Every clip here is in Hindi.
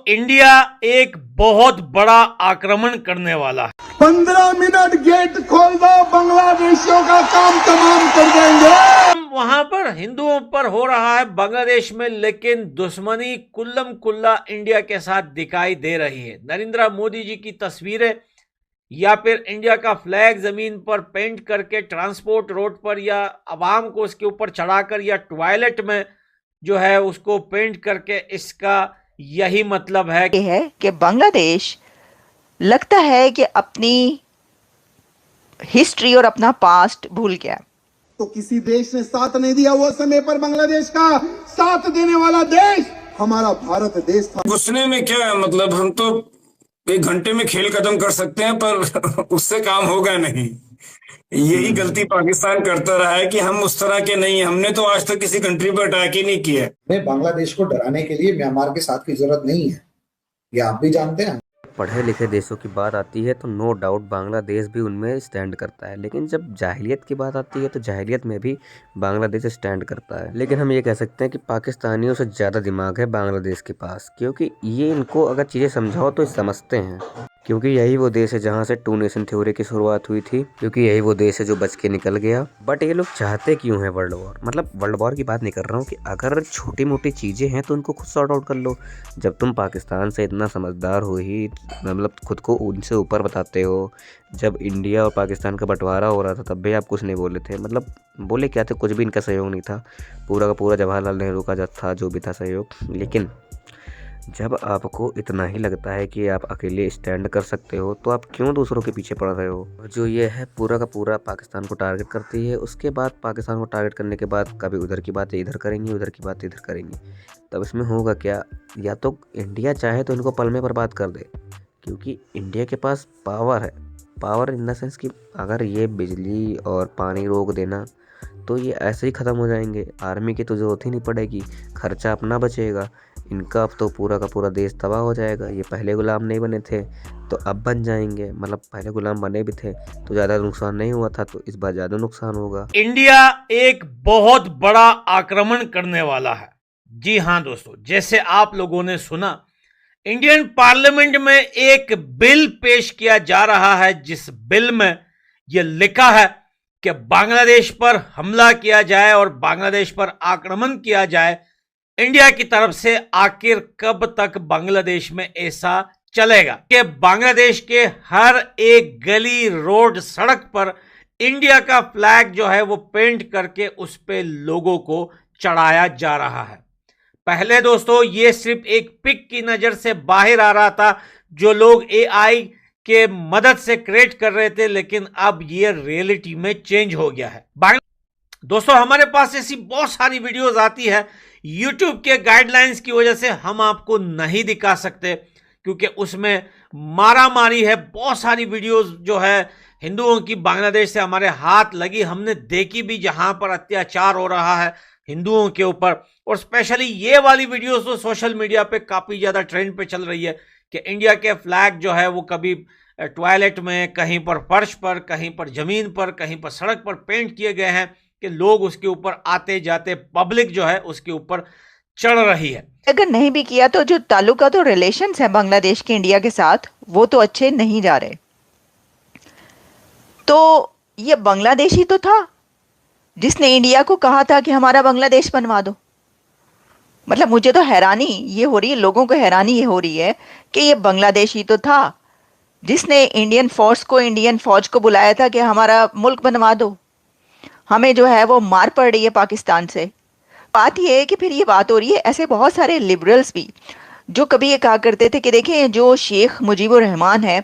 इंडिया एक बहुत बड़ा आक्रमण करने वाला है। 15 मिनट गेट खोल दो, बांग्लादेशियों का काम तमाम कर देंगे। वहां पर हिंदुओं पर हो रहा है बांग्लादेश में, लेकिन दुश्मनी कुल्लम कुल्ला इंडिया के साथ दिखाई दे रही है। नरेंद्र मोदी जी की तस्वीरें या फिर इंडिया का फ्लैग जमीन पर पेंट करके ट्रांसपोर्ट रोड पर या आवाम को उसके ऊपर चढ़ाकर या टॉयलेट में जो है उसको पेंट करके, इसका यही मतलब है कि बांग्लादेश लगता है कि अपनी हिस्ट्री और अपना पास्ट भूल गया। तो किसी देश ने साथ नहीं दिया वो समय पर, बांग्लादेश का साथ देने वाला देश हमारा भारत देश था। घुसने में क्या है, मतलब हम तो 1 घंटे में खेल खत्म कर सकते हैं, पर उससे काम होगा नहीं। यही गलती पाकिस्तान करता रहा है कि हम उस तरह के नहीं, हमने तो आज तक किसी कंट्री पर अटैक ही नहीं किया है। बांग्लादेश को डराने के लिए म्यांमार के साथ की जरूरत नहीं है, ये आप भी जानते हैं। पढ़े लिखे देशों की बात आती है तो नो डाउट बांग्लादेश भी उनमें स्टैंड करता है, लेकिन जब जाहिलियत की बात आती है तो जाहिलियत में भी बांग्लादेश स्टैंड करता है। लेकिन हम ये कह सकते हैं कि पाकिस्तानियों से ज़्यादा दिमाग है बांग्लादेश के पास, क्योंकि ये इनको अगर चीज़ें समझाओ तो समझते हैं, क्योंकि यही वो देश है जहाँ से 2 नेशन थ्योरी की शुरुआत हुई थी, क्योंकि यही वो देश है जो बच के निकल गया। बट ये लोग चाहते क्यों हैं वर्ल्ड वॉर? मतलब वर्ल्ड वॉर की बात नहीं कर रहा हूँ, कि अगर छोटी मोटी चीज़ें हैं तो उनको खुद सॉर्ट आउट कर लो। जब तुम पाकिस्तान से इतना समझदार हो ही, मतलब खुद को उनसे ऊपर बताते हो। जब इंडिया और पाकिस्तान का बंटवारा हो रहा था तब भी आप कुछ नहीं बोले थे, मतलब बोले क्या थे, कुछ भी इनका सहयोग नहीं था। पूरा का पूरा जवाहरलाल नेहरू का था जो भी था सहयोग। लेकिन जब आपको इतना ही लगता है कि आप अकेले स्टैंड कर सकते हो तो आप क्यों दूसरों के पीछे पड़ रहे हो? जो ये है पूरा का पूरा पाकिस्तान को टारगेट करती है। उसके बाद पाकिस्तान को टारगेट करने के बाद कभी उधर की बातें इधर करेंगे, उधर की बातें इधर करेंगे। तब इसमें होगा क्या? या तो इंडिया चाहे तो इनको पल में बर्बाद कर दे, क्योंकि इंडिया के पास पावर है। पावर इन द सेंस कि अगर ये बिजली और पानी रोक देना तो ये ऐसे ही ख़त्म हो जाएंगे। आर्मी की तो ज़रूरत ही नहीं पड़ेगी, खर्चा अपना बचेगा। इनका अब तो पूरा का पूरा देश तबाह हो जाएगा। ये पहले गुलाम नहीं बने थे तो अब बन जाएंगे, मतलब पहले गुलाम बने भी थे तो ज़्यादा नुकसान नहीं हुआ था, तो इस बार ज़्यादा नुकसान होगा। इंडिया एक बहुत बड़ा आक्रमण करने वाला है। जी हाँ दोस्तों, जैसे आप लोगों ने सुना, इंडियन पार्लियामेंट में एक बिल पेश किया जा रहा है, जिस बिल में यह लिखा है कि बांग्लादेश पर हमला किया जाए और बांग्लादेश पर आक्रमण किया जाए इंडिया की तरफ से। आखिर कब तक बांग्लादेश में ऐसा चलेगा कि बांग्लादेश के हर एक गली, रोड, सड़क पर इंडिया का फ्लैग जो है वो पेंट करके उस पे लोगों को चढ़ाया जा रहा है। पहले दोस्तों ये सिर्फ एक पिक की नजर से बाहर आ रहा था, जो लोग एआई के मदद से क्रिएट कर रहे थे, लेकिन अब ये रियलिटी में चेंज हो गया है। दोस्तों हमारे पास ऐसी बहुत सारी वीडियोस आती है, यूट्यूब के गाइडलाइंस की वजह से हम आपको नहीं दिखा सकते, क्योंकि उसमें मारा मारी है। बहुत सारी वीडियोस जो है हिंदुओं की बांग्लादेश से हमारे हाथ लगी, हमने देखी भी, जहां पर अत्याचार हो रहा है हिंदुओं के ऊपर। और स्पेशली ये वाली वीडियोस तो सोशल मीडिया पे काफी ज्यादा ट्रेंड पे चल रही है कि इंडिया के फ्लैग जो है वो कभी टॉयलेट में, कहीं पर फर्श पर, कहीं पर जमीन पर, कहीं पर सड़क पर पेंट किए गए हैं कि लोग उसके ऊपर आते जाते, पब्लिक जो है उसके ऊपर चढ़ रही है। अगर नहीं भी किया तो जो ताल्लुकात और रिलेशंस है बांग्लादेश के इंडिया के साथ, वो तो अच्छे नहीं जा रहे। तो ये बांग्लादेश ही तो था जिसने इंडिया को कहा था कि हमारा बांग्लादेश बनवा दो। मतलब मुझे तो हैरानी ये हो रही है, लोगों को हैरानी ये हो रही है कि ये बांग्लादेश ही तो था जिसने इंडियन फोर्स को, इंडियन फौज को बुलाया था कि हमारा मुल्क बनवा दो। हमें जो है वो मार पड़ रही है पाकिस्तान से। बात ये है कि फिर ये बात हो रही है, ऐसे बहुत सारे लिबरल्स भी जो कभी ये कहा करते थे कि देखें जो शेख मुजीबुर रहमान है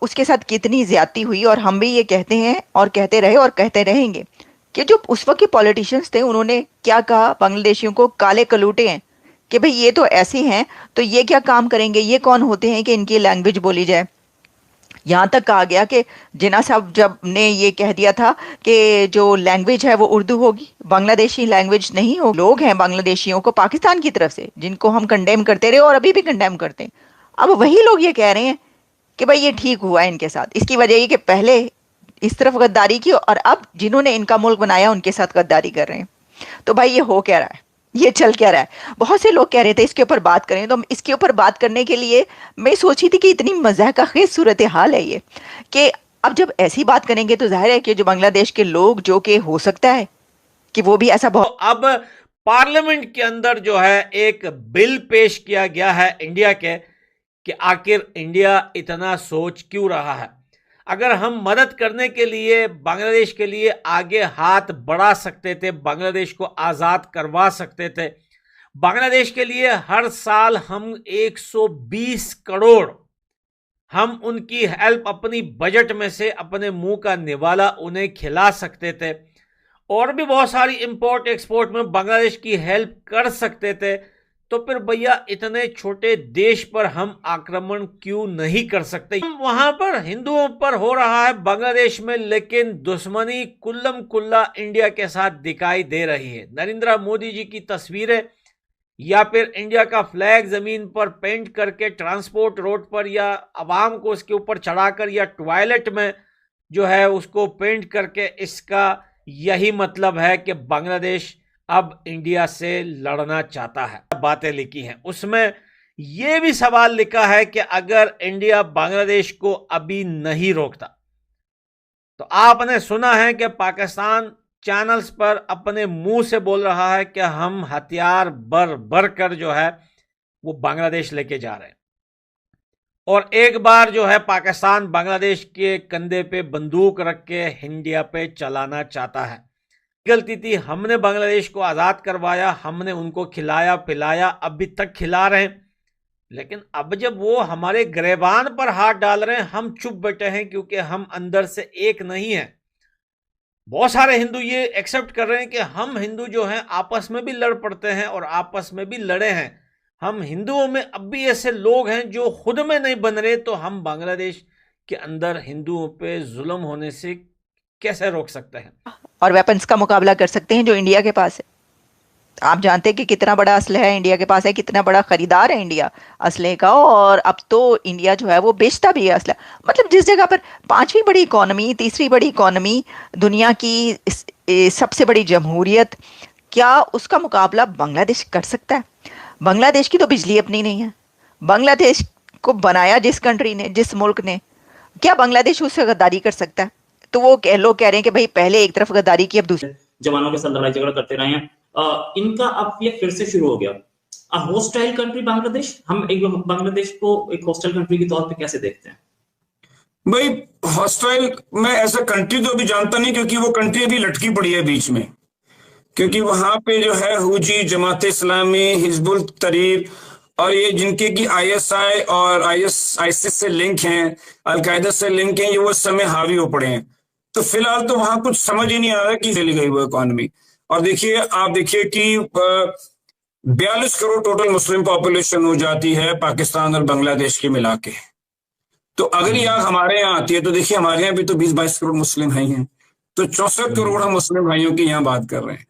उसके साथ कितनी ज्यादती हुई, और हम भी ये कहते हैं और कहते रहे और कहते रहेंगे कि जो उस वक्त के पॉलिटिशियंस थे उन्होंने क्या कहा, बांग्लादेशियों को काले कलूटे हैं कि भाई ये तो ऐसे हैं तो ये क्या काम करेंगे, ये कौन होते हैं कि इनकी लैंग्वेज बोली जाए। यहाँ तक कहा गया कि जिन्ना साहब जब ने ये कह दिया था कि जो लैंग्वेज है वो उर्दू होगी, बांग्लादेशी लैंग्वेज नहीं हो। लोग हैं बांग्लादेशियों को पाकिस्तान की तरफ से जिनको हम कंडेम करते रहे और अभी भी कंडेम करते हैं, अब वही लोग ये कह रहे हैं कि भाई ये ठीक हुआ है इनके साथ। इसकी वजह ये कि पहले इस तरफ गद्दारी की और अब जिन्होंने इनका मुल्क बनाया उनके साथ गद्दारी कर रहे हैं। तो भाई ये हो क्या रहा है? ये चल क्या रहा है। बहुत से लोग कह रहे थे इसके ऊपर बात करें, तो हम इसके ऊपर बात करने के लिए मैं सोची थी कि इतनी मजाक खेज सूरत हाल है ये, कि अब जब ऐसी बात करेंगे तो जाहिर है कि जो बांग्लादेश के लोग, जो कि हो सकता है कि वो भी ऐसा तो अब पार्लियामेंट के अंदर जो है एक बिल पेश किया गया है इंडिया के, कि आखिर इंडिया इतना सोच क्यों रहा है। अगर हम मदद करने के लिए बांग्लादेश के लिए आगे हाथ बढ़ा सकते थे, बांग्लादेश को आजाद करवा सकते थे, बांग्लादेश के लिए हर साल हम 120 करोड़ हम उनकी हेल्प अपनी बजट में से अपने मुंह का निवाला उन्हें खिला सकते थे, और भी बहुत सारी इंपोर्ट एक्सपोर्ट में बांग्लादेश की हेल्प कर सकते थे, तो फिर भैया इतने छोटे देश पर हम आक्रमण क्यों नहीं कर सकते। वहां पर हिंदुओं पर हो रहा है बांग्लादेश में, लेकिन दुश्मनी कुल्लम कुल्ला इंडिया के साथ दिखाई दे रही है। नरेंद्र मोदी जी की तस्वीरें या फिर इंडिया का फ्लैग जमीन पर पेंट करके ट्रांसपोर्ट रोड पर या आवाम को उसके ऊपर चढ़ाकर या टॉयलेट में जो है उसको पेंट करके, इसका यही मतलब है कि बांग्लादेश अब इंडिया से लड़ना चाहता है। बातें लिखी हैं उसमें यह भी सवाल लिखा है कि अगर इंडिया बांग्लादेश को अभी नहीं रोकता, तो आपने सुना है कि पाकिस्तान चैनल्स पर अपने मुंह से बोल रहा है कि हम हथियार भर कर जो है वो बांग्लादेश लेके जा रहे हैं, और एक बार जो है पाकिस्तान बांग्लादेश के कंधे पे बंदूक रख के इंडिया पे चलाना चाहता है। गलती थी, हमने बांग्लादेश को आज़ाद करवाया, हमने उनको खिलाया पिलाया, अभी तक खिला रहे हैं, लेकिन अब जब वो हमारे गिरेबान पर हाथ डाल रहे हैं हम चुप बैठे हैं, क्योंकि हम अंदर से एक नहीं हैं। बहुत सारे हिंदू ये एक्सेप्ट कर रहे हैं कि हम हिंदू जो हैं आपस में भी लड़ पड़ते हैं और आपस में भी लड़े हैं। हम हिंदुओं में अब भी ऐसे लोग हैं जो खुद में नहीं बन रहे, तो हम बांग्लादेश के अंदर हिंदुओं पे जुल्म होने से कैसे रोक सकते हैं और वेपन्स का मुकाबला कर सकते हैं जो इंडिया के पास है। आप जानते हैं कि कितना बड़ा असलहा है इंडिया के पास है, कितना बड़ा खरीदार है इंडिया असलहे का, और अब तो इंडिया जो है वो बेचता भी है असलहा। मतलब जिस जगह पर पांचवी बड़ी इकोनॉमी, तीसरी बड़ी इकोनॉमी, दुनिया की सबसे बड़ी जमहूरियत, क्या उसका मुकाबला बांग्लादेश कर सकता है? बांग्लादेश की तो बिजली अपनी नहीं है। बांग्लादेश को बनाया जिस कंट्री ने, जिस मुल्क ने, क्या बांग्लादेश उससे गद्दारी कर सकता है? तो वो लोग कह रहे हैं कि भाई पहले एक तरफ गद्दारी की, अब दूसरी। जवानों के साथ लड़ाई झगड़ा करते रहे हैं, इनका अब ये फिर से शुरू हो गया। होस्टाइल कंट्री बांग्लादेश, हम एक बांग्लादेश को एक होस्टाइल कंट्री के तौर पे कैसे देखते हैं? भाई हॉस्टाइल मैं ऐसा कंट्री तो अभी जानता नहीं, क्योंकि वो कंट्री अभी लटकी पड़ी है बीच में, क्योंकि वहां पे जो है हुजी, जमात इस्लामी, हिजबुल तहरीर और ये जिनके की आईएसआई और आईसिस से लिंक हैं, अलकायदा से लिंक हैं, ये वो समय हावी हो पड़े हैं। तो फिलहाल तो वहां कुछ समझ ही नहीं आ रहा कि चली गई वो इकॉनमी। और देखिए, आप देखिए कि 42 करोड़ टोटल मुस्लिम पॉपुलेशन हो जाती है पाकिस्तान और बांग्लादेश के मिला के। तो अगर ये आग हमारे यहाँ आती है तो देखिए हमारे यहाँ भी तो 20-22 करोड़ मुस्लिम भाई हैं, तो 64 करोड़ हम मुस्लिम भाइयों की यहाँ बात कर रहे हैं।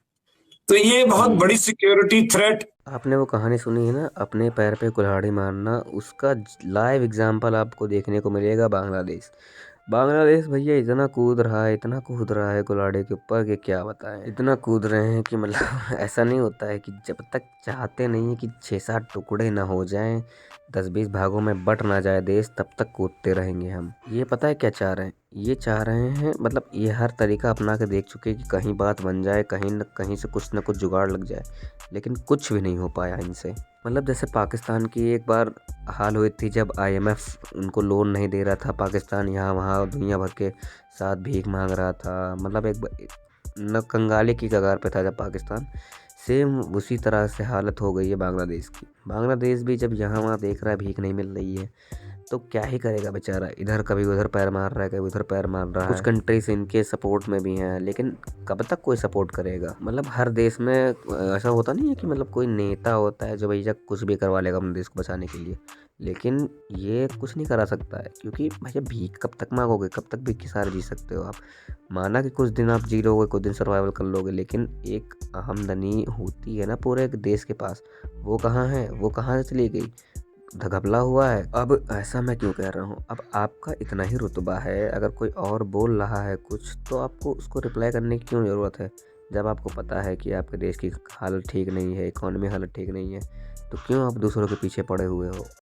तो ये बहुत बड़ी सिक्योरिटी थ्रेट। आपने वो कहानी सुनी है ना, अपने पैर पे कुल्हाड़ी मारना, उसका लाइव एग्जाम्पल आपको देखने को मिलेगा बांग्लादेश। बांग्लादेश भैया इतना कूद रहा है कुल्हाड़ी के ऊपर कि क्या बताएं। इतना कूद रहे हैं कि मतलब ऐसा नहीं होता है कि जब तक चाहते नहीं है कि 6-7 टुकड़े ना हो जाएं, 10-20 भागों में बट ना जाए देश, तब तक कूदते रहेंगे हम। ये पता है क्या चाह रहे हैं? ये चाह रहे हैं, मतलब ये हर तरीका अपना के देख चुके कि कहीं बात बन जाए, कहीं न कहीं से कुछ न कुछ जुगाड़ लग जाए, लेकिन कुछ भी नहीं हो पाया इनसे। मतलब जैसे पाकिस्तान की एक बार हाल हुई थी जब IMF उनको लोन नहीं दे रहा था, पाकिस्तान यहाँ वहाँ दुनिया भर के साथ भीख मांग रहा था, मतलब एक न कंगाली की कगार पे था जब पाकिस्तान। सेम उसी तरह से हालत हो गई है बांग्लादेश की। बांग्लादेश भी जब यहाँ वहाँ देख रहा है भीख नहीं मिल रही है, तो क्या ही करेगा बेचारा। इधर कभी उधर पैर मार रहा है, कभी उधर पैर मार रहा है। कुछ कंट्रीज इनके सपोर्ट में भी हैं, लेकिन कब तक कोई सपोर्ट करेगा? मतलब हर देश में ऐसा होता नहीं है कि मतलब कोई नेता होता है जो भैया कुछ भी करवा लेगा अपने देश को बचाने के लिए, लेकिन ये कुछ नहीं करा सकता है, क्योंकि भैया भीख कब तक मांगोगे? कब तक भीख के सारे जी सकते हो आप? माना कि कुछ दिन आप जी लोगे, कुछ दिन सर्वाइवल कर लोगे, लेकिन एक आमदनी होती है ना पूरे एक देश के पास, वो कहाँ है? वो कहाँ से चली गई? घपला हुआ है। अब ऐसा मैं क्यों कह रहा हूँ, अब आपका इतना ही रुतबा है, अगर कोई और बोल रहा है कुछ तो आपको उसको रिप्लाई करने की क्यों ज़रूरत है? जब आपको पता है कि आपके देश की हालत ठीक नहीं है, इकॉनमी हालत ठीक नहीं है, तो क्यों आप दूसरों के पीछे पड़े हुए हो।